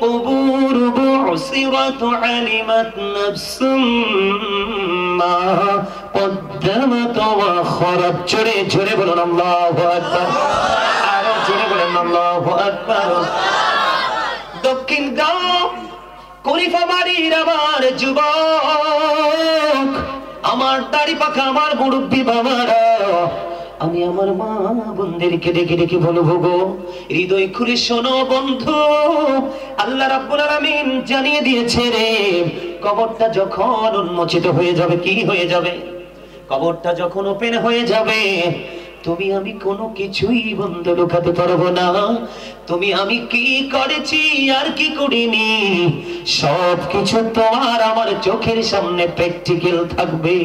কুবুর বুসিরাত আলিমাত নাফসুম মা কদ্দামাত ওয়া আখরাত। জোরে জোরে বলুন আল্লাহু আকবার, আরো জোরে বলুন আল্লাহু আকবার। দক্ষিণ গাঁও খলিফা বাড়ির আমার যুবক, আমার দাড়ি পাখা, আমার মুরব্বী বাবারা, আমি আমার মা বোনদেরকে ডেকে ডেকে বলবো গো, হৃদয় খুলে শোনো বন্ধু, আল্লাহ রাব্বুল আলামিন জানিয়ে দিয়েছে রে, কবরটা যখন উন্মোচিত হয়ে যাবে, কি হয়ে যাবে? কবরটা যখন ওপেন হয়ে যাবে, তুমি আমি কোনো কিছুই বন্ধ লুকাতে পারবো না। তুমি আমি কি করেছি আর কি করিনি সব কিছু তোমার আমার চোখের সামনে প্র্যাকটিক্যাল থাকবে।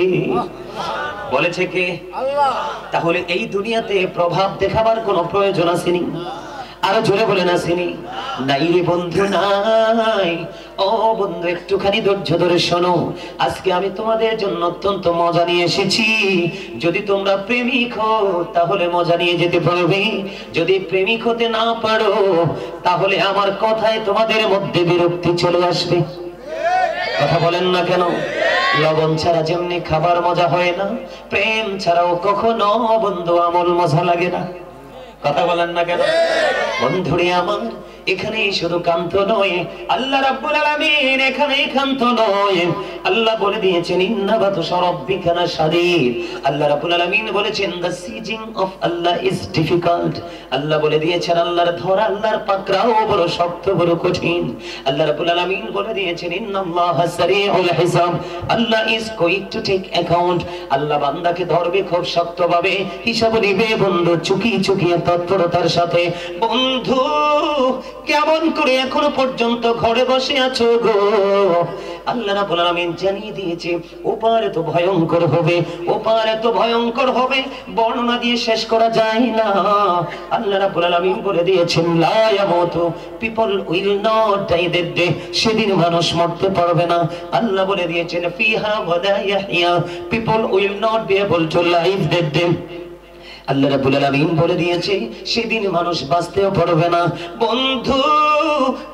বলেছে কে? আল্লাহ। তাহলে এই দুনিয়াতে প্রভাব দেখাবার কোনো প্রয়োজন আসেনি? আরো জোরে বলে না আসেনি? নাই রে বন্ধু, নাই। ও বন্ধু, একটুখানি ধৈর্য ধরে শোনো, আজকে আমি তোমাদের জন্য অত্যন্ত মজা নিয়ে এসেছি। যদি তোমরা প্রেমিক হও তাহলে মজা নিয়ে যেতে পারবে, যদি প্রেমিক হতে না পারো তাহলে আমার কথায় তোমাদের মধ্যে বিরক্তি চলে আসবে। কথা বলেন না কেন? লবণ ছাড়া যেমনি খাবার মজা হয় না, প্রেম ছাড়াও কখনো বন্ধু আমল মজা লাগে না। কথা বলেন না কেন? বন্ধুরে আমার, এখানে শুধু কান্ত নয়, আল্লাহ রাব্বুল আলামিন এখানে কান্ত নয়, আল্লাহ বলে দিয়েছেন ইন্নাবাতুশা রাব্বিকা লাশাদীদ। আল্লাহ রাব্বুল আলামিন বলেছেন the seizing of Allah is difficult. Allah বলে দিয়েছেন আল্লাহর ধরা, আল্লাহর পাকড়াও বড় শক্ত, বড় কঠিন। আল্লাহ রাব্বুল আলামিন বলে দিয়েছেন ইন্নাল্লাহা সারিউল হিসাব, Allah is going to take account. Allah বান্দাকে ধরবে খুব শক্তভাবে, হিসাব নিবে বন্ধু চুকি চুকিয়ে তৎপরতার সাথে। বন্ধু কেমন করে এখনো পর্যন্ত ঘরে বসে আছো গো? আল্লাহ রাব্বুল আলামিন জানিয়ে দিয়েছে ওপার এত ভয়ঙ্কর হবে, ওপার এত ভয়ঙ্কর হবে, বর্ণনা দিয়ে শেষ করা যায় না। আল্লাহ রাব্বুল আলামিন বলে দিয়েছেন লা ইয়ামুতু, people will not die that day, সেদিন মানুষ মরতে পারবে না। আল্লাহ বলে দিয়েছেন ফিহা ওয়ালা ইয়াহইয়া, people will not be able to live that day. Allah রাব্বুল আলামিন বলে দিয়েছে সেদিন মানুষ বাঁচতেও পারবে না। বন্ধু,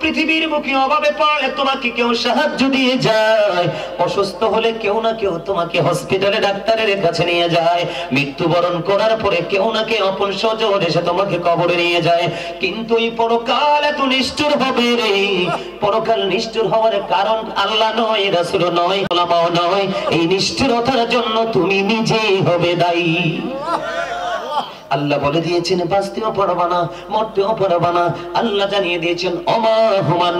পৃথিবীর মুখে অভাবে পড়লে তোমাকে কেউ সাহায্য দিয়ে যায়, অসুস্থ হলে কেউ না কেউ তোমাকে হসপিটালে ডাক্তারের কাছে নিয়ে যায়, মৃত্যুবরণ করার পরে কেউ না কেউ আপন স্বজন এসে তোমাকে কবরে নিয়ে যায়। কিন্তু এই পরকাল এত নিষ্ঠুর হবে রে, পরকাল নিষ্ঠুর হওয়ার কারণ আল্লাহ নয়, রাসূল নয়, ওলামাও নয়, এই নিষ্ঠুরতার জন্য তুমি নিজেই হবে দায়ী। আল্লাহ বলে দিয়েছেন বাঁচতেও পারবা না, মরতেও পারবা না। আল্লাহ জানিয়ে দিয়েছেন ওমা হুমান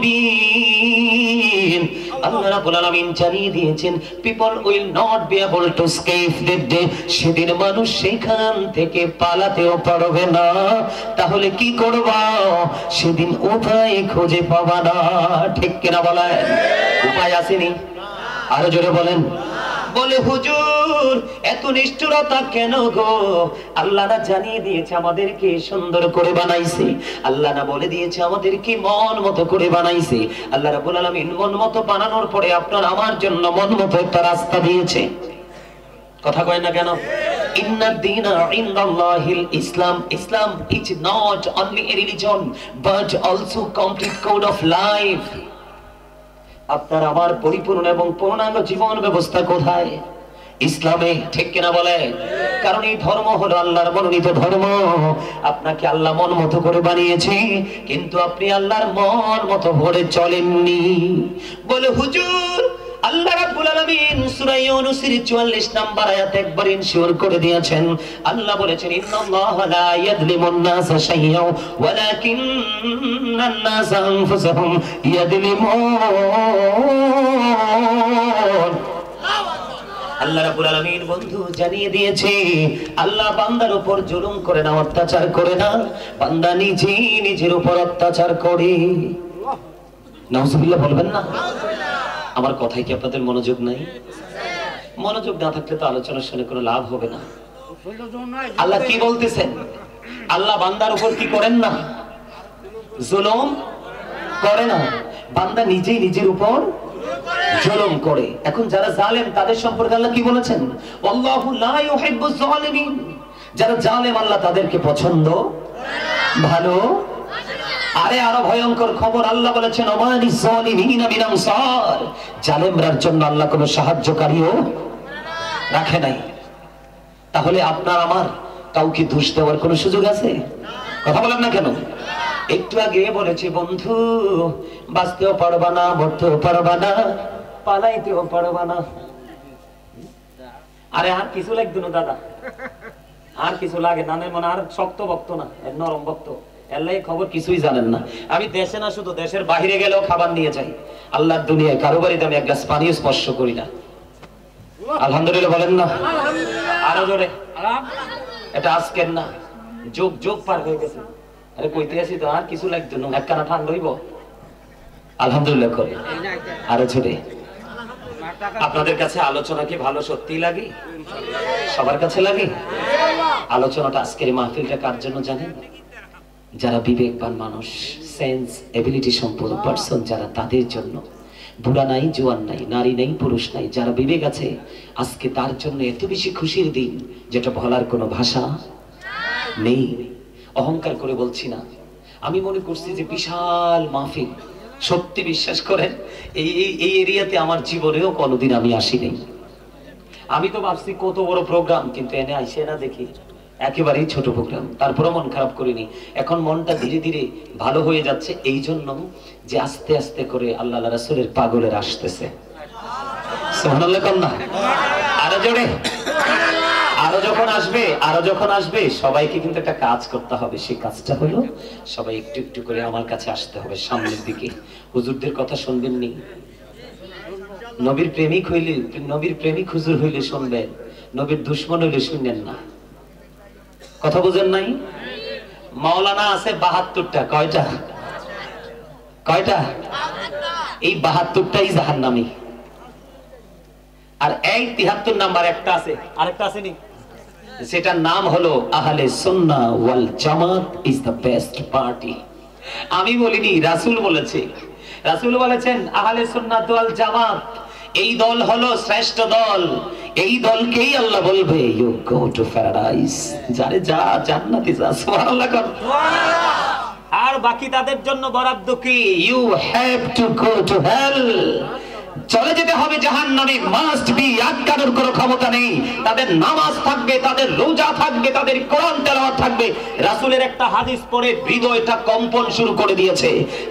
বিগাইবিন। আল্লাহ রাব্বুল আলামিন জানিয়ে দিয়েছেন people will not be able to escape that day, সেদিন মানুষ সেখান থেকে পালাতেও পারবে না। তাহলে কি করবা? সেদিন উপায় খুঁজে পাবা না। ঠিক কিনা বলেন? উপায় আসেনি? আরো জোরে বলেন। বলে হুজুর এত নিষ্ঠুরতা কেন গো? আল্লাহ না জানিয়ে দিয়েছে আমাদেরকে সুন্দর করে বানাইছে, আল্লাহ না বলে দিয়েছে আমাদেরকে মন মতো করে বানাইছে। আল্লাহ রাব্বুল আলামিন মন মতো বানানোর পরে আপনার আমার জন্য মন মতো একটা রাস্তা দিয়েছে। কথা কয় না কেন? ইন্নাদ দীনা ইনদাল্লাহিল ইসলাম, Islam is not only a religion but also complete code of life. আপনার আমার পরিপূর্ণ এবং পূর্ণাঙ্গ জীবন ব্যবস্থা কোথায়? ইসলামে। ঠিক কিনা বলে? কারণ এই ধর্ম হলো আল্লাহর মনোনীত ধর্ম। আপনাকে আল্লাহ মন মতো করে বানিয়েছে, কিন্তু আপনি আল্লাহর মন মতো ভরে চলেননি। বলে হুজুর আল্লাহ রাব্বুল আলামিন সূরা ইউনূসের 44 নম্বর আয়াতে একবার ইনশিওর করে দিয়েছেন। আল্লাহ বলেছেন ইন্নাল্লাহা লা ইয়াযলিমুন নাসা শাইয়্যাও ওয়ালাকিন্নান নাসা আনফুসাহুম ইয়াযলিমুন। আল্লাহ রাব্বুল আলামিন বন্ধু জানিয়ে দিয়েছে আল্লাহ বান্দার উপর জুলুম করে না, অত্যাচার করে না, বান্দা নিজেই নিজের উপর অত্যাচার করে। নাউজুবিল্লাহ বলবেন না? আমার কথায় কি আপনাদের মনোযোগ নাই? মনোযোগ না থাকলে তো আলোচনা শুনে কোনো লাভ হবে না। আল্লাহ কি বলতেছেন? আল্লাহ বান্দার উপর কি করেন না? জুলুম করে না, বান্দা নিজেই নিজের উপর জুলুম করে। এখন যারা জালেম তাদের সম্পর্কে আল্লাহ কি বলেছেন? আল্লাহু লা ইউহিব্বুজ জালিমিন। যারা জালেম আল্লাহ তাদেরকে পছন্দ ভালো আরে আরো ভয়ঙ্কর খবর, আল্লাহ বলেছেন ওমানিস যালিমিনা মিন আনসার, জালেমরার জন্য আল্লাহ কোনো সাহায্যকারীও রাখে নাই। তাহলে আপনার আমার কাউকে দোষ দেওয়ার কোনো সুযোগ আছে? কথা বলেন না কেন? একটু আগে বলেছি বন্ধু, বাঁচতেও পারবা না, মরতেও পারবা না, পালাইতেও পারবা না। আরে আর কিছু লাগতো না দাদা, আর কিছু লাগে না, মনে আর শক্ত বক্ত না, নরম বক্ত, আল্লাহ খবর কিছুই জানেন না। আমি দেশে না শুধু দেশের বাইরে গেলেও খাবার নিয়ে যাই। আল্লাহর দুনিয়ায় কারো বাড়িতে আমি এক গ্লাস পানিও স্পর্শ করি না। আলহামদুলিল্লাহ বলেন না? আরো জোরে। এটা আজকের না, যোগ যোগ পার হয়ে গেছে। আরে কইতে আসি তো আর কিছু লাগতো না, একখানা ঠান্ডা হইব। আলহামদুলিল্লাহ করে আরো জোরে। আপনাদের কাছে আলোচনা কি ভালো সত্যি লাগে? সবার কাছে লাগে? আলোচনাটা আজকের মাহফিলটা কার জন্য জানেন? যারা বিবেকবান মানুষ, সেন্স এবিলিটি সম্পন্ন পারসন, যারা, তাদের জন্য। বুড়া নাই, জোয়ান নাই, নারী নাই, পুরুষ নাই, যারা বিবেক আছে, আজকে তার জন্য এত বেশি খুশির দিন যেটা বলার কোনো ভাষা নেই। অহংকার করে বলছি না, আমি মনে করছি যে বিশাল মাহফিল। সত্যি বিশ্বাস করেন, এই এরিয়াতে আমার জীবনেও কোনোদিন আমি আসিনি। আমি তো ভাবছি কত বড় প্রোগ্রাম, কিন্তু এনে আইসে না দেখি একেবারেই ছোট প্রোগ্রাম। তারপরে মন খারাপ করিনি। এখন মনটা ধীরে ধীরে ভালো হয়ে যাচ্ছে, এই জন্য যে আস্তে আস্তে করে আল্লাহ রাসূলের পাগলের আসতেছে। সুবহানাল্লাহ কন্যা আরো জোরে। আরো যখন আসবে সবাইকে কিন্তু একটা কাজ করতে হবে। সেই কাজটা হলো সবাই একটু একটু করে আমার কাছে আসতে হবে সামনের দিকে। হুজুরদের কথা শুনবেন নি? নবীর প্রেমিক হুজুর হইলে শুনবেন, নবীর দুশমন হইলে শুনবেন না। কথা বুঝেন নাই? মাওলানা আছে 72টা। কয়টা? এই 72টাই জাহান্নামী। আর এই 73 নাম্বার একটা আছে, আরেকটা আছে নি, সেটার নাম হলো আহলে সুন্নাহ ওয়াল জামাত ইজ দ্য বেস্ট পার্টি। আমি বলিনি, রাসূল বলেছে। রাসূল বলেছেন আহলে সুন্নাহ ওয়াল জামাত, এই দল হলো শ্রেষ্ঠ দল। এই দলকেই আল্লাহ বলবে ইউ গো টু প্যারাডাইস, যারে যা জান্নাতে যা। সুবহানাল্লাহ। আর বাকি তাদের জন্য বরাদ্দ কি? You have to go to hell, চলে যেতে হবে জাহান্নামে। মাস্ট বি, আটকানোর কোনো ক্ষমতা নেই। তাদের নামাজ থাকবে, তাদের রোজা থাকবে, তাদের কোরআন তেলাওয়াত থাকবে। রাসূলের একটা হাদিস পড়ে হৃদয়টা কম্পন শুরু করে দিয়েছে।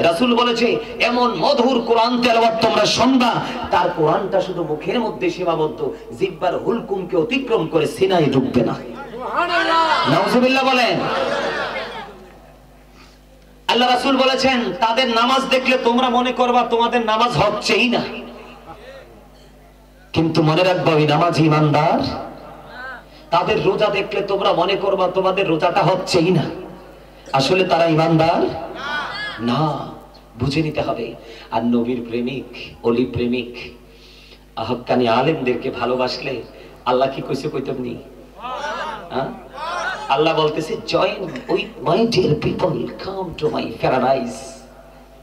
রাসূল বলেছে এমন মধুর কোরআন তেলাওয়াত তোমরা শুনবা, তার কোরআনটা শুধু মুখের মধ্যে সীমাবদ্ধ, জিহ্বার হুলকুমকে অতিক্রম করে সিনায় ঢুকবে না। সুবহানাল্লাহ, নাউজুবিল্লাহ বলেন। আল্লাহ রাসূল বলেছেন তাদের নামাজ দেখলে তোমরা মনে করবা তোমাদের নামাজ হচ্ছেই না, কিন্তু মনে রাখবা ওই নামাজি ইমানদার। তাদের রোজা দেখলে তোমরা মনে করবা তোমাদের রোজাটা হচ্ছেই না, আসলে তারা ইমানদার না। বুঝে নিতে হবে। আর নবীর প্রেমিক, অলি প্রেমিক, হক্কানি আলেমদেরকে ভালোবাসলে আল্লাহ কি কইছে কইতেমনি? আল্লাহ বলতেছে join with my dear people, come to my paradise.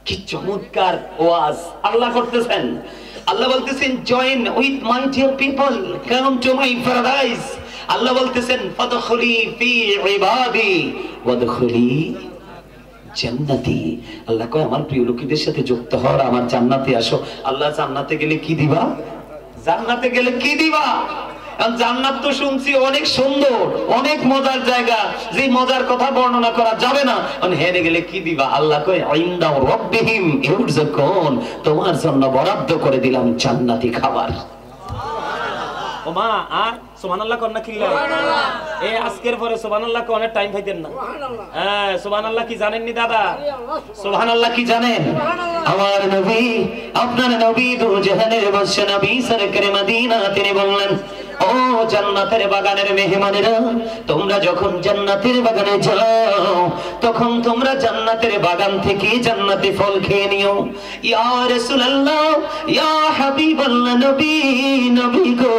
কি চমৎকার ওয়াজ আল্লাহ করতেছেন। আল্লাহ বলতেছেন join with my dear people, come to my paradise. Allah বলতেছেন ফাদখুলি ফি ইবাদি ওয়াদখুলি জান্নাতি। আল্লাহ কয় আমার প্রিয় লোকদের সাথে যুক্ত হও, আমার জান্নাতে আসো। আল্লাহ জান্নাতে গেলে কি দিবা? জান্নাতে গেলে কি দিবা? জান্নাত তো শুনছি অনেক সুন্দর, অনেক মজার জায়গা, যে মজার কথা বর্ণনা করা যাবে না। হেরে গেলে কি দিবা? আল্লাহ কয় ইনদা রাব্বিহিম ইউরযাকুন, তোমার জন্য বরাদ্দ করে দিলাম জান্নাতি খাবার। ও মা, আর সুবহানাল্লাহ কোন না কিল্লা? এই আজকের পরে সুবহানাল্লাহ কোনের টাইম পাইতেন না। হ্যাঁ, সুবহানাল্লাহ কি জানেন নি দাদা? সুবহানাল্লাহ কি জানেন? আমার নবী, আপনার নবী দু জাহানের বাদশা নবী সরকারে মদিনা, তিনি বললেন ও জান্নাতের বাগানের মেহমানেরা, তোমরা যখন জান্নাতের বাগানে যাও তখন তোমরা জান্নাতের বাগান থেকে জান্নাতি ফল খেয়ে নিও। ইয়া রাসূলুল্লাহ, ইয়া হাবিবাল্লাহ, নবী গো,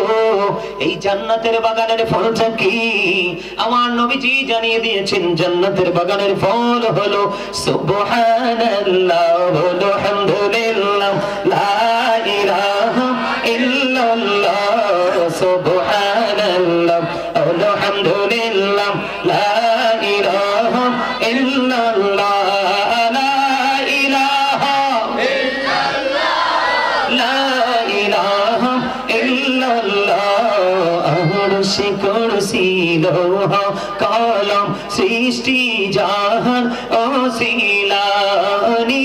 এই জান্নাতের বাগানের ফলটা কি? আমার নবীজি জানিয়ে দিয়েছেন জান্নাতের বাগানের ফল হলো সুবহানাল্লাহ, আলহামদুলিল্লাহ, লা ইলাহা ইল্লাল্লাহ, সুবহানাল্লাহ, আলহামদুলিল্লাহ, লা ইলাহা ইল্লাল্লাহ, লা জানি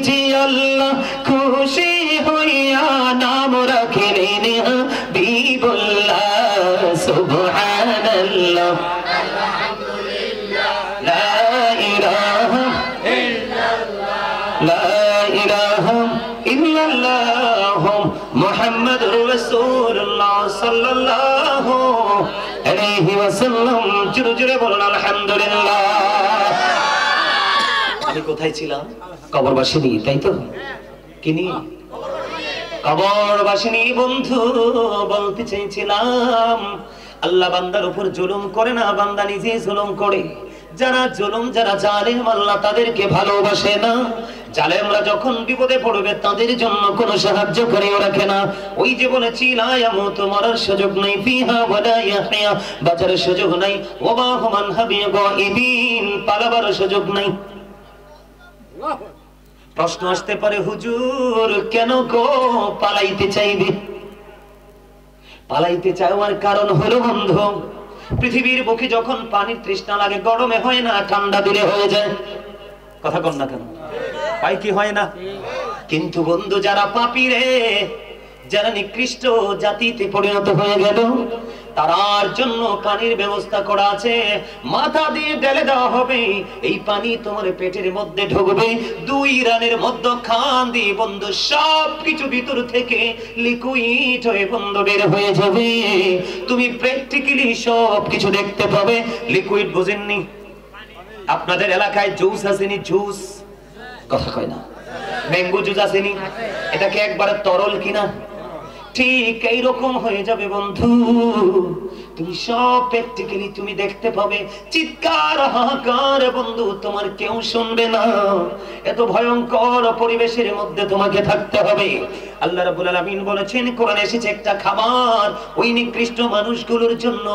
যে আল্লাহ খুশি হইয়া নাম রাখিলেন হাবিবুল্লাহ সুবহানাল্লাহ লা ইলাহা ইল্লাল্লাহ লা ইলাহা ইল্লাল্লাহ মুহাম্মাদুর রাসূলুল্লাহ সাল্লাল্লাহু আলাইহি ওয়াসাল্লাম। জোরে জোরে বলুন আলহামদুলিল্লাহ। আমি কোথায় ছিলাম? কবরবাসিনী, তাই তো? কিনি কবরবাসিনী বন্ধু বলতে চাইছিলাম, আল্লাহ বান্দার উপর জুলুম করে না, বান্দা নিজে জুলুম করে। যারা জুলুম, যারা জালেম, আল্লাহ তাদেরকে ভালোবাসে না। জালেমরা যখন বিপদে পড়বে তাদের জন্য কোনো সাহায্যকারীও রাখে না। ওই যে বলেছি লা ইয়ামুতু, মরার সুযোগ নাই, ফিহা ওয়ালা ইয়াহইয়া, বাঁচার সুযোগ নাই, ওয়া মা হুম আনহা বিগাইবিন, পালাবার সুযোগ নাই। প্রশ্ন আসতে পারে, হুজুর কেন গো পালাইতে চাইবে? পালাইতে চাওয়ার কারণ হলো বন্ধু, পৃথিবীর বুকে যখন পানির তৃষ্ণা লাগে, গরমে হয় না, ঠান্ডা দিলে হয়ে যায়। কথা কন না কেন? পাই কি হয় না? কিন্তু বন্ধু যারা পাপী রে, যারা নিকৃষ্ট জাতিতে পরিণত হয়ে গেল, তার জন্য পানির ব্যবস্থা করা আছে। মাথা দিয়ে ঢেলে দেওয়া হবে, এই পানি তোমার পেটের মধ্যে ঢুকবে, 2 রানের মধ্যখান দিয়ে বন্ধু সবকিছু ভিতর থেকে লিকুইড হয়ে বন্ধ বের হয়ে যাবে। তুমি প্র্যাকটিক্যালি সবকিছু দেখতে পাবে। লিকুইড বুঝেননি? আপনাদের এলাকায় জুস আসেনি? জুস কথা কয় না? ম্যাঙ্গো জুস আসেনি? এটাকে একবারে তরল কিনা? ঠিক এইরকম হয়ে যাবে বন্ধু, তুমি সব প্র্যাকটিক্যালি তুমি দেখতে পাবে। চিৎকার হাহাকার বন্ধু তোমার কেউ শুনবে না। এত ভয়ঙ্কর পরিবেশের মধ্যে তোমাকে থাকতে হবে। আল্লাহ রাব্বুল আলামিন বলেছেন, কোরআনে এসেছে একটা খাবার ওই নিকৃষ্ট মানুষগুলোর জন্য।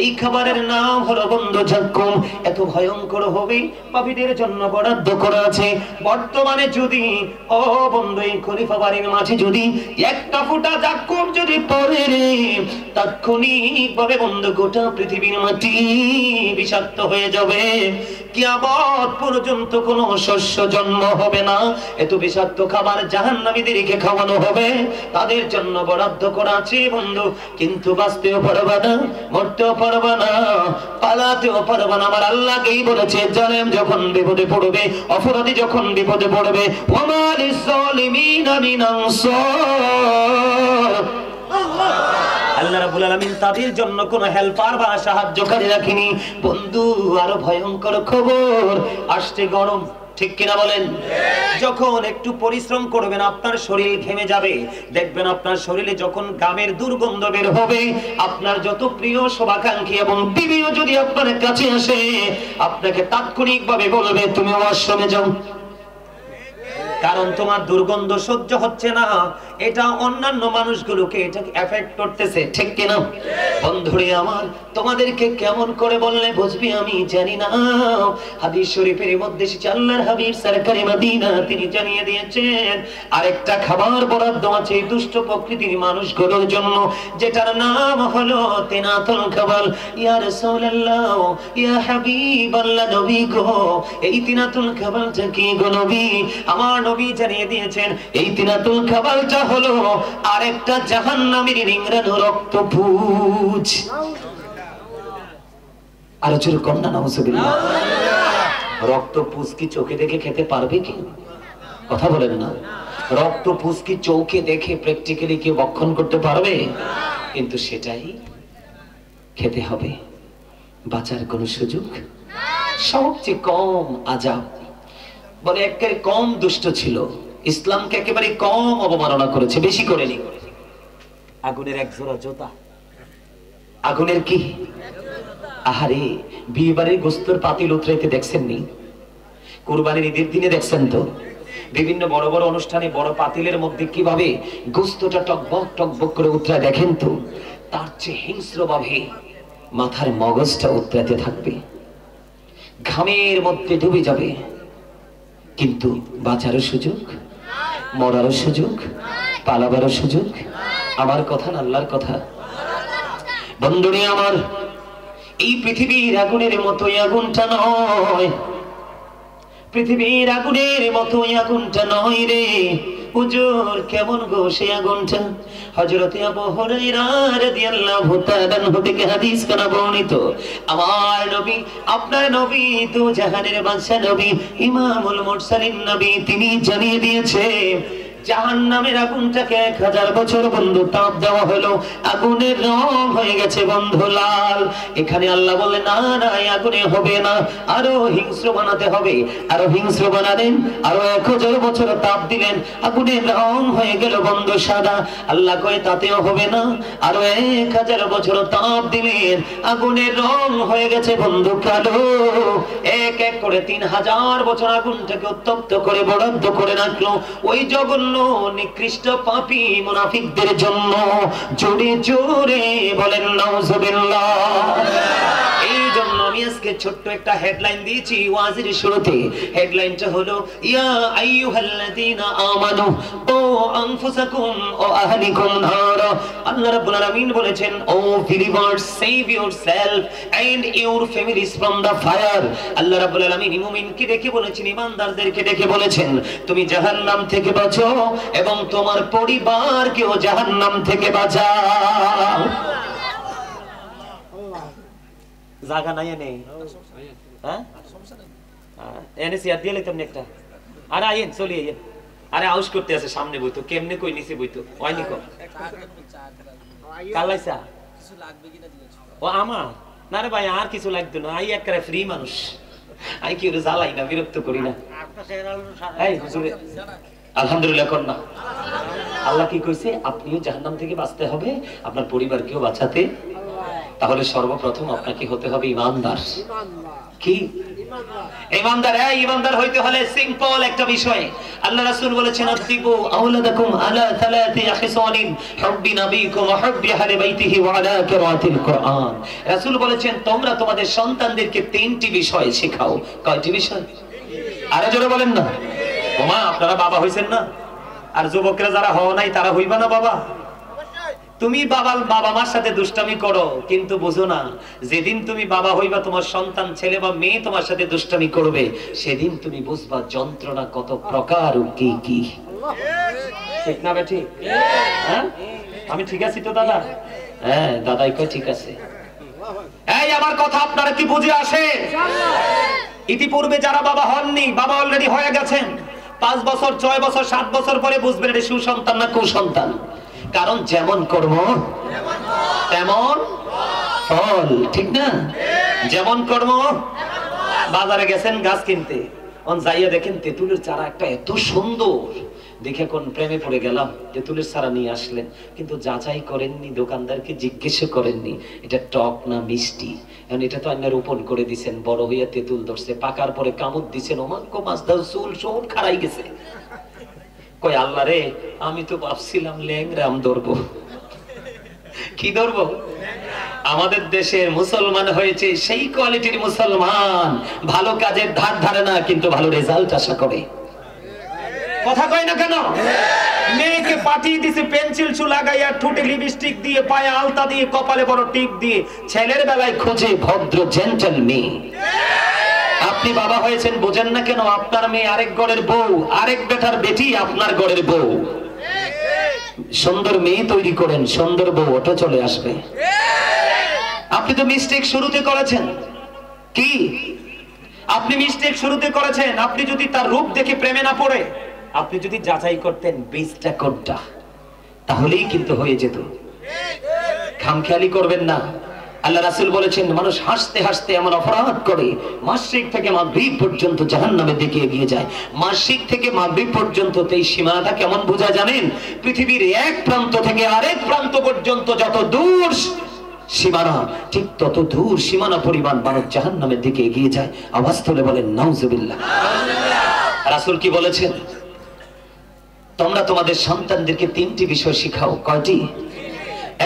এই খাবারের নাম হলো বন্ধু জাক্কুম। এত ভয়ঙ্কর হবে, পাপীদের জন্য বরাদ্দ করা আছে। বর্তমানে যদি ও বন্ধু এই খলিফা বাড়ির মাঝে যদি একটা ফোঁটা জাক্কুম যদি পড়ে রে, তাৎক্ষণিক ভাবে বন্ধু গোটা পৃথিবীর মাটি বিষাক্ত হয়ে যাবে। কিয়ামত পর্যন্ত কোনো শস্য জন্ম হবে না। এত বিষাক্ত খাবার জাহান্নামীদেরকে খাওয়ানো হবে। তাদের জন্য বরাদ্দ করা আছে বন্ধু। কিন্তু বাঁচতেও পারবে না, মরতেও পারবে না, পালাতেও পারবে না। আমার আল্লাহকেই বলেছে, জালেম যখন বিপদে পড়বে, অপরাধী যখন বিপদে পড়বে, ওয়া লিজ জালিমিনা মিন আনসার, আল্লাহ রাব্বুল আলামিন তাদের জন্য কোনো হেল্পার বা সাহায্যকারী রাখিনি। বন্ধু আরো ভয়ঙ্কর খবর আসছে, গরম। ঠিক কিনা বলেন? যখন একটু পরিশ্রম করবেন আপনার শরীর ঘেমে যাবে। দেখবেন আপনার শরীরে যখন ঘামের দুর্গন্ধ বের হবে, আপনার যত প্রিয় শুভাকাঙ্ক্ষী এবং বিবিও যদি আপনার কাছে আসে, আপনাকে তাৎক্ষণিকভাবে বলবে তুমি ওয়াশরুমে যাও, কারণ তোমার দুর্গন্ধ সহ্য হচ্ছে না। এটা অন্যান্য মানুষগুলোকে এটা এফেক্ট করতেছে। ঠিক কিনা বন্ধুরে আমার? তোমাদেরকে কেমন করে বললে বুঝবি আমি জানি না। হাদিস শরীফের মধ্যে আল্লাহর হাবিব সরকারে মদিনা তিনি জানিয়ে দিয়েছেন, আরেকটা খাবার বরাদ্দ আছে দুষ্ট প্রকৃতির মানুষগুলোর জন্য, যেটার নাম হলো তিনাতুল খাবার। ইয়া রাসূলুল্লাহ, ইয়া হাবিবাল্লাহ, নবী গো, এই তিনাতুল খাবারটা কি গো নবী? আমার নবী জানিয়ে দিয়েছেন, এই তিনাতুল খাবারটা হলো আরেকটা জাহান্নামীর নিংড়ানো রক্তপুঞ্জ। আর জোরে কন্যা নাউজুবিল্লাহ। রক্তপুঞ্জ কি চোখে দেখে খেতে পারবে কি? কথা বলেন না। রক্তপুঞ্জ কি চোখে দেখে প্র্যাকটিক্যালি কি ভক্ষণ করতে পারবে? কিন্তু সেটাই খেতে হবে। বাঁচার কোন সুযোগ? সবচেয়ে কম আযাব, বলে একেবারে কম দুষ্ট ছিল, ইসলামকে একেবারে কম অবমাননা করেছে, বেশি করেনি। আগুনের এক জোড়া জুতা। আগুনের কি? আহারে, বিয়ে বাড়ির গোস্তের পাতিল উতরাইতে দেখছেন নি? কুরবানির ঈদের দিনে দেখছেন তো? বিভিন্ন বড় বড় অনুষ্ঠানে বড় পাতিলের মধ্যে কিভাবে গোস্তটা টকবক টকবক করে উতরায় দেখেন তো? তার চেয়ে হিংস্র ভাবে মাথার মগজটা উতরাতে থাকবে, ঘামের মধ্যে ডুবে যাবে। কিন্তু বাঁচারও সুযোগ, মরারও সুযোগ, পালাবারও সুযোগ। আমার কথা না আল্লাহর কথা। বন্ধুরে আমার, এই পৃথিবীর আগুনের মতোই আগুনটা নয়। পৃথিবীর আগুনের মতো আগুনটা নয় রে হুজুর, কেমন গো সে আগুনটা? হযরত আবু হুরায়রা রাদিয়াল্লাহু তাআলা থেকে হাদিস করা বর্ণিত, আমার নবী, আপনার নবী, তো জাহানের বাদশা নবী, ইমামুল মুরসালিন নবী, তিনি জানিয়ে দিয়েছে জাহান্নামের আগুনটাকে 1000 বছর বন্ধু তাপ দেওয়া হলো, আগুনের রং হয়ে গেছে বন্ধু লাল। এখানে আল্লাহ বলে না না, আগুনে হবে না, আরো হিংস্র বানাতে হবে। আরো হিংস্র বানালেন, আরো 1000 বছর তাপ দিলেন, আগুনের রং হয়ে গেল বন্ধু সাদা। আল্লাহ কয় তাতেও হবে না, আরো 1000 বছর তাপ দিলেন, আগুনের রং হয়ে গেছে বন্ধু কালো। এক এক করে 3000 বছর আগুনটাকে উত্তপ্ত করে বরাদ্দ করে রাখলো ওই জঘন্য নিকৃষ্ট পাপী মুনাফিকদের জন্য। জোরে জোরে বলেন নাউজুবিল্লাহ। এই জন্য আমি আজকে ছোট্ট একটা হেডলাইন দিয়েছি ওয়াজের শুরুতে। হেডলাইনটা হলো ইয়া আইয়ুহাল্লাযীনা আমানু ও আনফুসাকুম ও আহলিকুম নার। আল্লাহ রাব্বুল আলামিন বলেছেন, O believers, save yourself and your families from the fire. Allah রাব্বুল আলামিন মুমিনকে ডেকে বলেছেন, ঈমানদারদেরকে ডেকে বলেছেন, তুমি জাহান্নাম থেকে বাঁচো এবং তোমার পরিবারকেও জাহান্নাম থেকে বাঁচাও। জায়গা নাই এনে, হ্যাঁ এনে চেয়ার দিয়ে লইতাম একটা। আরে আইন চলি আইন। আরে আউস করতে আছে সামনে বইতো, কেমনে কই নিচে বইতো হয়নি কো কালাইসা কিছু লাগবে কিনা জিজ্ঞেস ও আমার না রে ভাই, আর কিছু লাগতো না, আই একবারে ফ্রি মানুষ, আই কি ওরে জ্বালাই না, বিরক্ত করি না। এই হুজুরে আলহামদুলিল্লাহ কর না। আল্লাহ কি কইছে? আপনিও জাহান্নাম থেকে বাঁচতে হবে, আপনার পরিবারকেও বাঁচাতে। তাহলে সর্বপ্রথম আপনাকে হতে হবে ইমানদার। কি ইমানদার? ইমানদার হইতে হলে সিম্পল একটা বিষয়। আল্লাহ রাসূল বলেছেন, আতিবু আওলাদাকুম আলা থালাতি আহসানিন হুব্বি নবীকুম ওয়া হুব্বি আহলি বাইতিহি ওয়া আলা কিরাআতিল কুরআন। রাসূল বলেছেন, তোমরা তোমাদের সন্তানদেরকে 3টি বিষয় শেখাও। কয়টি বিষয়? আরে জোরে বলেন না। ওমা আপনারা বাবা হইছেন না, আর যুবকরা যারা হও নাই তারা হইবা না বাবা। তুমি বাবা মার সাথে দুষ্টামি করো, কিন্তু বুঝো না যেদিন তুমি বাবা হইবা, তোমার সন্তান ছেলে বা মেয়ে তোমার সাথে দুষ্টামি করবে, সেদিন তুমি বুঝবা যন্ত্রণা কত প্রকার ও কি কি। ঠিক না বেঠি? হ্যাঁ আমি ঠিক আছি তো দাদা? হ্যাঁ দাদাই কয় ঠিক আছে। এই আমার কথা আপনারা কি বুঝে আসে? ইতিপূর্বে যারা বাবা হননি, বাবা অলরেডি হয়ে গেছেন, 5 বছর 6 বছর 7 বছর পরে বুঝবেন এটা সুসন্তান না কুসন্তান। কারণ যেমন কর্ম তেমন ফল, ঠিক না? যেমন কর্ম। বাজারে গেছেন গাছ কিনতে, যাইয়া দেখেন তেঁতুলের চারা একটা এত সুন্দর, দেখে কোন প্রেমে পড়ে গেলাম, তেঁতুলের চারা নিয়ে আসলেন, কিন্তু যাচাই করেননি, দোকানদারকে জিজ্ঞেস করেননি এটা টক না মিষ্টি। এখন এটা তো আপনার রোপণ করে দিছেন, বড় হইয়া তেঁতুল ধরছে, পাকার পরে কামড় দিছেন, ওমাঙ্কো মাছ দাও, চুল সব খারাই গেছে। কই আল্লাহ রে, আমি তো ভাবছিলাম ল্যাংরাম ধরবো। কি ধরবো? আমাদের দেশের মুসলমান হয়েছে সেই কোয়ালিটির মুসলমান, ভালো কাজের ধার ধারে না, কিন্তু ভালো রেজাল্ট আশা করে। কথা কয় না কেন? মেয়েকে পাঠিয়ে দিছে পেন্সিল চুল লাগাইয়া, ঠোঁটে লিপস্টিক দিয়ে, পায়ে আলতা দিয়ে, কপালে বড় টিপ দিয়ে, ছেলের বেলায় খোঁজে ভদ্র জেন্টল মেয়ে। আপনি বাবা হয়েছেন, বোঝেন না কেন? আপনার মেয়ে আরেক ঘরের বউ, আরেক বেটার বেটি আপনার ঘরের বউ। সুন্দর মেয়ে তৈরি করেন, সুন্দর বউ ওটা চলে আসবে। আপনি তো মিস্টেক শুরুতে করেছেন। কি আপনি মিস্টেক শুরুতে করেছেন? আপনি যদি তার রূপ দেখে প্রেমে না পড়ে, আপনি যদি যাচাই করতেন বীজটা কোনটা, তাহলেই কিন্তু হয়ে যেত। খামখেয়ালি করবেন না। আল্লাহ রাসূল বলেছেন, মানুষ হাসতে হাসতে এমন অপরাধ করে, মাশরিক থেকে মাগরিব পর্যন্ত জাহান্নামের দিকে এগিয়ে যায়। মাশরিক থেকে মাগরিব পর্যন্ত এই সীমানাটা কেমন বোঝা জানেন? পৃথিবীর এক প্রান্ত থেকে আরেক প্রান্ত পর্যন্ত যত দূর সীমানা, ঠিক তত দূর সীমানা পরিমাণ মানব জাহান্নামের দিকে এগিয়ে যায়। আওয়াজ তুলে বলেন নাউজুবিল্লাহ। রাসূল কি বলেছেন? তোমরা তোমাদের সন্তানদেরকে 3টি বিষয় শিখাও। কয়টি?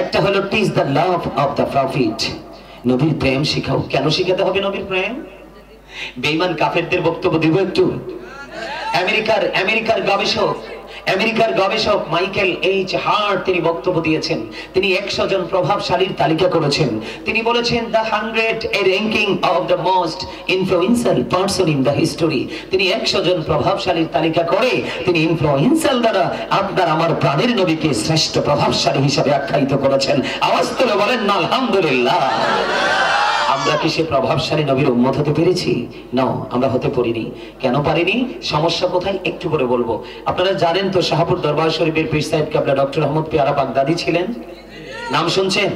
একটা হলো teach the love of the profit, নবীর প্রেম শিখাও। কেন শিখাতে হবে নবীর প্রেম? বেঈমান কাফেরদের বক্তব্য দিব একটু। আমেরিকার গবেষক আমেরিকার গবেষক মাইকেল এইচ হার্ট তিনি বক্তব্য দিয়েছেন। তিনি 100 জন প্রভাবশালীর তালিকা করেছেন। তিনি বলেছেন the 100 A ranking of the most influential person in the history. তিনি 100 জন প্রভাবশালীর তালিকা করে তিনি ইনফ্লুয়েন্সিয়াল দ্বারা আপনার আমার প্রাণের নবীকে শ্রেষ্ঠ প্রভাবশালী হিসেবে আখ্যায়িত করেছেন। আওয়াজ তুলে বলেন না আলহামদুলিল্লাহ। আমরা কি সে প্রভাবশালী নবীর উম্মত হতে পেরেছি? না, আমরা হতে পারিনি। কেন পারিনি? সমস্যা কোথায় একটু করে বলবো। আপনারা জানেন তো শাহপুর দরবার শরীফের পীর সাহেব কেবলা ডক্টর আহমদ পেয়ারা বাগদাদি ছিলেন, নাম শুনছেন?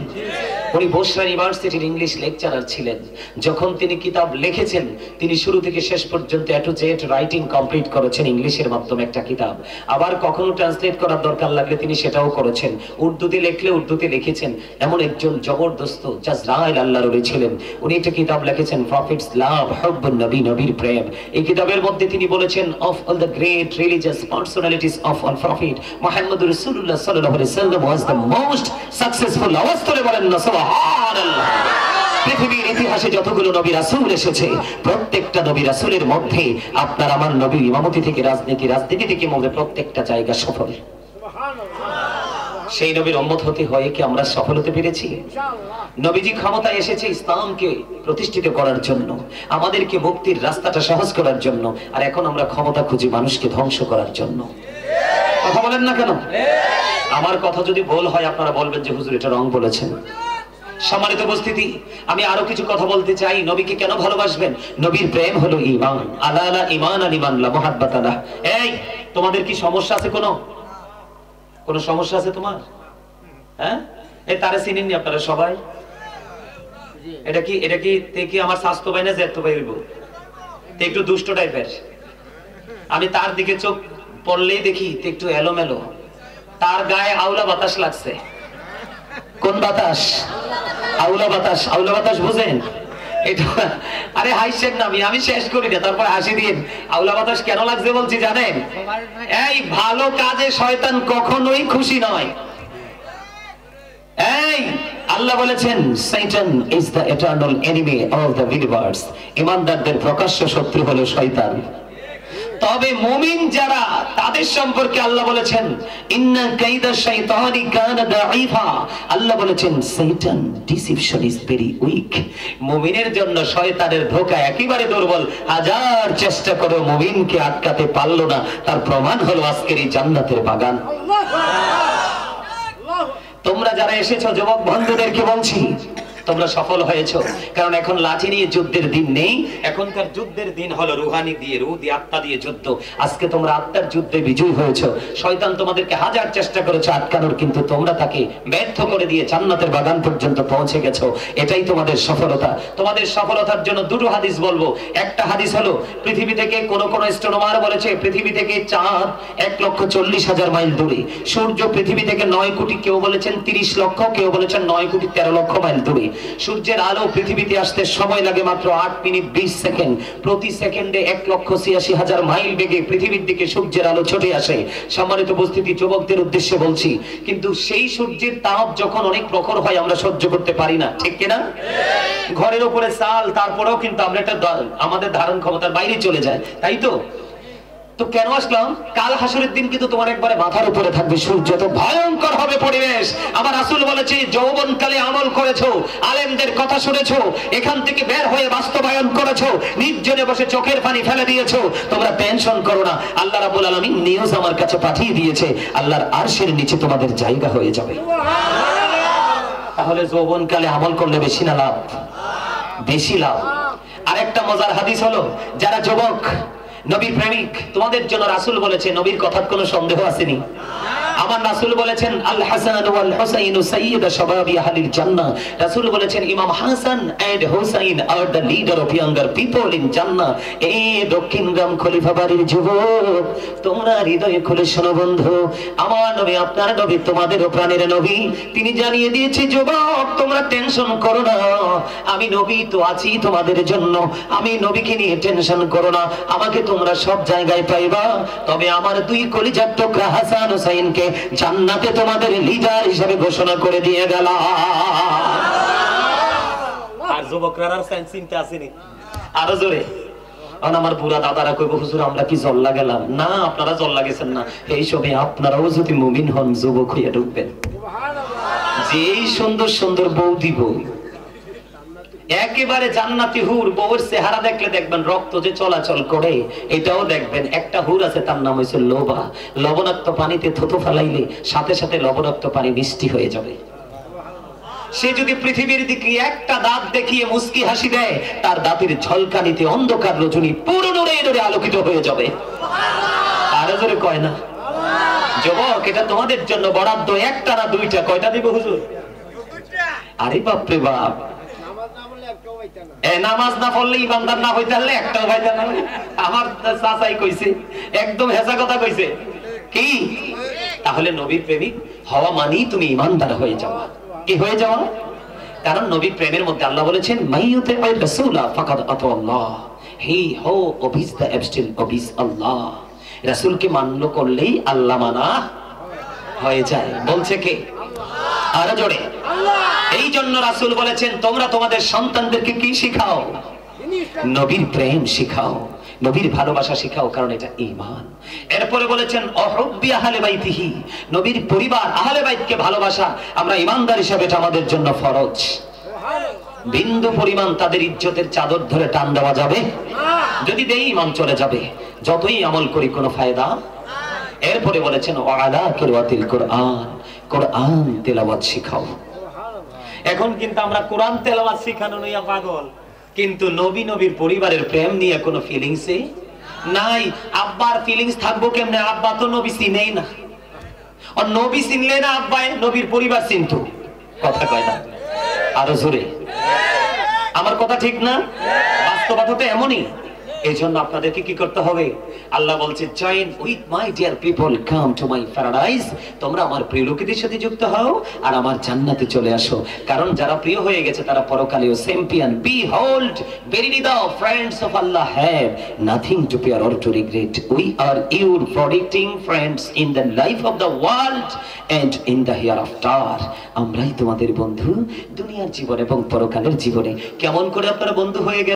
উনি বসরা ইউনিভার্সিটির ইংলিশ লেকচারার ছিলেন। যখন তিনি কিতাব লিখেছেন তিনি শুরু থেকে শেষ পর্যন্ত এ টু জেড রাইটিং কমপ্লিট করেছেন ইংলিশের মাধ্যমে একটা কিতাব। আবার কখনো ট্রান্সলেট করার দরকার লাগলে তিনি সেটাও করেছেন। উর্দুতে লিখলে উর্দুতে লিখেছেন। এমন একজন জবরদস্ত জাজরাইল আল্লাহর ওলি ছিলেন। উনি একটা কিতাব লিখেছেন প্রফিটস লাভ, হুব্বুন নবী, নবীর প্রেম। এই কিতাবের মধ্যে তিনি বলেছেন of all the great religious personalities of all prophet Muhammad রাসূলুল্লাহ সাল্লাল্লাহু আলাইহি ওয়াসাল্লাম ওয়াজ দ্য মোস্ট সাকসেসফুল। আওয়াজ করে বলেন না সুবহানাল্লাহ। পৃথিবীর ইতিহাসে যতগুলো নবী রাসূল এসেছে প্রত্যেকটা নবী রাসূলের মধ্যে আপনার আমার নবী ইমামতি থেকে রাজনীতি থেকে মধ্যে প্রত্যেকটা জায়গা সফল। সেই নবীর উম্মত হতে হয় কি আমরা সফল হতে পেরেছি? নবীজি ক্ষমতায় এসেছে ইসলামকে প্রতিষ্ঠিত করার জন্য, আমাদেরকে মুক্তির রাস্তাটা সহজ করার জন্য। আর এখন আমরা ক্ষমতা খুঁজি মানুষকে ধ্বংস করার জন্য। কথা বলেন না কেন? আমার কথা যদি ভুল হয় আপনারা বলবেন যে হুজুর এটা রং বলেছেন। সম্মানিত উপস্থিতি, আমি আরো কিছু কথা বলতে চাই। নবীকে কেন ভালোবাসবেন? নবীর প্রেম হলো ঈমান। আলা ঈমান আলিমান লা মুহাব্বাতানা। এই তোমাদের কি সমস্যা আছে? কোন সমস্যা আছে তোমার? হ্যাঁ, এই তারে চিনেননি আপনারা সবাই? এটা কি আমার স্বাস্থ্য ভাই না জেঠতো ভাই হইব? একটু দুষ্ট টাইপের। আমি তার দিকে চোখ পড়লেই দেখি একটু এলোমেলো। তার গায়ে আউলা বাতাস লাগছে। কোন বাতাস? আউলা বাতাস। আউলা বাতাস বুঝেন? এটা আরে হাসছেন না, আমি শেষ করি না তারপর হাসি দিন। আউলা বাতাস কেন লাগছে বলছি জানেন? এই ভালো কাজে শয়তান কখনোই খুশি নয়। এই আল্লাহ বলেছেন শয়তান is the eternal enemy of the believers. ঈমানদারদের প্রকাশ্য শত্রু হলো শয়তান। তবে মুমিন যারা তাদের সম্পর্কে আল্লাহ বলেছেন ইন্না কাইদা শাইতানি কানা দাঈফা। আল্লাহ বলেছেন শয়তান ডিসিপশন ইজ ভেরি উইক। মুমিনের জন্য শয়তানের ধোঁকা একেবারে দুর্বল। হাজার চেষ্টা করে মুমিনকে আটকাতে পারলো না। তার প্রমাণ হলো আজকের এই জান্নাতের বাগান। তোমরা যারা এসেছো যুবক বন্ধুদেরকে বলছি তোমরা সফল হয়েছো, কারণ এখন লাঠি নিয়ে যুদ্ধের দিন নেই। এখনকার যুদ্ধের দিন হলো রুহানি দিয়ে, রূহ দিয়ে, আত্মা দিয়ে যুদ্ধ। আজকে তোমরা আত্মার যুদ্ধে বিজয়ী হয়েছো। শয়তান তোমাদেরকে হাজার চেষ্টা করেছে আটকানোর, কিন্তু তোমরা তাকে ব্যর্থ করে দিয়ে জান্নাতের বাগান পর্যন্ত পৌঁছে গেছো। এটাই তোমাদের সফলতা। তোমাদের সফলতার জন্য দুটো হাদিস বলবো। একটা হাদিস হলো পৃথিবী থেকে কোন অ্যাস্ট্রোনমার বলেছে পৃথিবী থেকে চাঁদ 1,40,000 মাইল দূরে, সূর্য পৃথিবী থেকে 9 কোটি, কেউ বলেছেন 30 লক্ষ, কেউ বলেছেন 9 কোটি 13 লক্ষ মাইল দূরে। সূর্যের আলো পৃথিবীতে আসতে সময় লাগে মাত্র 8 মিনিট 20 সেকেন্ড। প্রতি সেকেন্ডে 1,86,000 মাইল বেগে পৃথিবীর দিকে সূর্যের আলো ছুটে আসে। সম্মানিত উপস্থিতি, যুবকদের উদ্দেশ্যে বলছি, কিন্তু সেই সূর্যের তাপ যখন অনেক প্রখর হয় আমরা সহ্য করতে পারি না, ঠিক কিনা? ঘরের উপরে চাল, তারপরেও কিন্তু আমরা এটা আমাদের ধারণ ক্ষমতার বাইরে চলে যায়, তাই তো? তো কেন আসলাম? কাল হাসরের দিন কিন্তু তোমার একবারে মাথার উপরে থাকবে সূর্য। তো ভয়ঙ্কর হবে পরিবেশ। আমার রাসূল বলেছে যৌবনকালে আমল করেছো, আলেমদের কথা শুনেছো, এখান থেকে বের হয়ে বাস্তবায়ন করেছো, নির্জনে বসে চোখের পানি ফেলে দিয়েছো, তোমরা টেনশন করো না। আল্লাহ রাব্বুল আলামিন নিউজ আমার কাছে পাঠিয়ে দিয়েছে, আল্লাহর আরশের নিচে তোমাদের জায়গা হয়ে যাবে। তাহলে যৌবনকালে আমল করলে বেশি না লাভ? বেশি লাভ। আরেকটা মজার হাদিস হলো, যারা যুবক নবীর প্রেমিক তোমাদের জন্য রাসূল বলেছে, নবীর কথার কোনো সন্দেহ আসেনি। আমার রাসূল বলেছেন আল হাসান ওয়াল হুসাইন সাইয়্যিদু শাবাবি আহলিল জান্নাহ। রাসূল বলেছেন Imam Hasan and Husain are the leader of younger people in জান্নাহ। এই দক্ষিণগ্রাম খলিফা বাড়ির যুবক, তোমরা হৃদয়ে খুলে শোনো বন্ধু, আমার নবী আপনার নবী তোমাদেরও প্রাণের নবী। তিনি জানিয়ে দিয়েছে যুবক তোমরা টেনশন করো না, আমি নবী তো আছি তোমাদের জন্য। আমি নবীকে নিয়ে টেনশন করো না, আমাকে তোমরা সব জায়গায় পাইবা। তবে আমার দুই কলিজার টুকরা হাসান হুসাইনকে জান্নাতে তোমাদের লিডার হিসেবে ঘোষণা করে দিয়ে গেল। আর যুবকরা আর চিন্তা আসেনি? আরো জোরে আমার বুড়া দাদারা কইব হুজুর আমরা কি জল্লা গেলাম? না, আপনারা জল্লা গেছেন না, এই সময় আপনারাও যদি মুমিন হন যুবক হইয়া ঢুকবেন। যে এই সুন্দর সুন্দর বউ দিব, একেবারে জান্নাতি হুর, বউয়ের চেহারা দেখলে দেখবেন রক্ত যে চলাচল করে এটাও দেখবেন। একটা হুর আছে, তার নাম হয়েছে লোবা। লবণাক্ত পানিতে থুতু ফেলাইলে সাথে সাথে লবণাক্ত পানি মিষ্টি হয়ে যাবে। সে যদি পৃথিবীর দিকে একটা দাঁত দেখিয়ে মুস্কি হাসি দেয়, তার দাঁতের ঝলকানিতে অন্ধকার রজনী পুরো নূরে নূরে আলোকিত হয়ে যাবে। আরো জোরে কয় না? যুবক, এটা তোমাদের জন্য বরাদ্দ, একটা না দুইটা। কয়টা দিব হুজুর? আরে বাপরে বাপ, নামাজ না পড়লে ইমানদার না হইতে পারলে একটাও হইতে না। আমার চাচাই কইছে, একদম হেসা কথা কইছে। কি? তাহলে নবীর প্রেমিক হওয়া মানেই তুমি ইমানদার হয়ে যাওয়া। কি হয়ে যাওয়া? কারণ নবীর প্রেমের মধ্যে আল্লাহ বলেছেন মাইয়ুতে রাসূলা ফাকাদ আতাল্লাহ, হি হো অবিস দা অ্যাবস্টিল অবিস আল্লাহ। রাসূলকে মান্য করলেই আল্লাহ মানা হয়ে যায়। বলছে কে? আরো জোরে। এই জন্য রাসূল বলেছেন তোমরা তোমাদের সন্তানদেরকে কি শিখাও? নবীর প্রেম শিখাও, নবীর ভালোবাসা শিখাও, কারণ এটা ঈমান। এরপরে বলেছেন অহুব্বি আহলে বাইতিহি, নবীর পরিবার আহলে বাইতকে ভালোবাসা আমরা ঈমানদার হিসেবে এটা আমাদের জন্য ফরজ। বিন্দু পরিমাণ তাদের ইজ্জতের চাদর ধরে টান দেওয়া যাবে যদি দেই, ঈমান চলে যাবে। যতই আমল করি কোনো ফায়দা। এরপরে বলেছেন ওয়ালা কিরাতিল কুরআন, কোরআন তেলাওয়াত শিখাও। এখন কিন্তু আমরা কোরআন তেলাওয়াত শিখানো নিয়ে পাগল, কিন্তু নবী নবীর পরিবারের প্রেম নিয়ে কোনো ফিলিংসই নাই। আব্বার ফিলিংস থাকবো কেমনে? আব্বা তো নবী চিনেই না, আর নবী চিনলে না আব্বাই নবীর পরিবার চিনতো। কথা কয় না? আরো জোরে। আমার কথা ঠিক না? বাস্তবতা তো এমনই। এই জন্য আপনাদেরকে কি করতে হবে? আল্লাহ বলছে join with my dear people, come to my paradise. তোমরা আমার প্রিয় লোকেদের সাথে যুক্ত হও আর আমার জান্নাতে চলে আসো। কারণ যারা প্রিয় হয়ে গেছে তারা পরকালেও champion. Behold verily the friends of Allah have nothing to fear or to regret. We are your protecting friends in the life of the world and in the hereafter. আমরাই তোমাদের বন্ধু দুনিয়ার জীবন এবং পরকালের জীবনে। কেমন করে আপনারা বন্ধু হয়ে গেলেন?